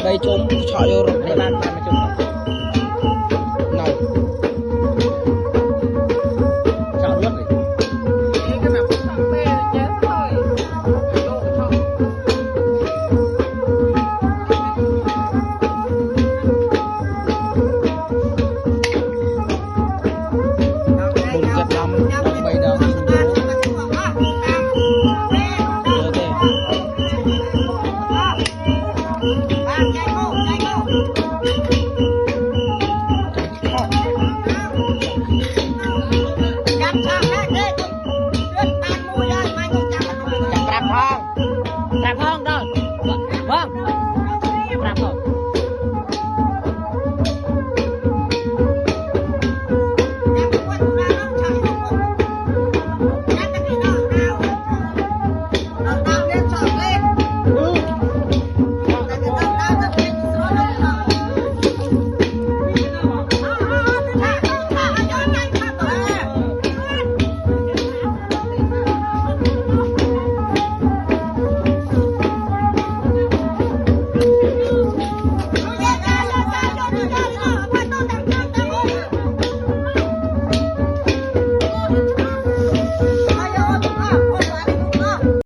đây chúng chọi vô rồi ban mà chúng nào chọn luôn rồi cái nào cũng thằng bè là chết rồi độ không một giật năm bảy đầu thì được thế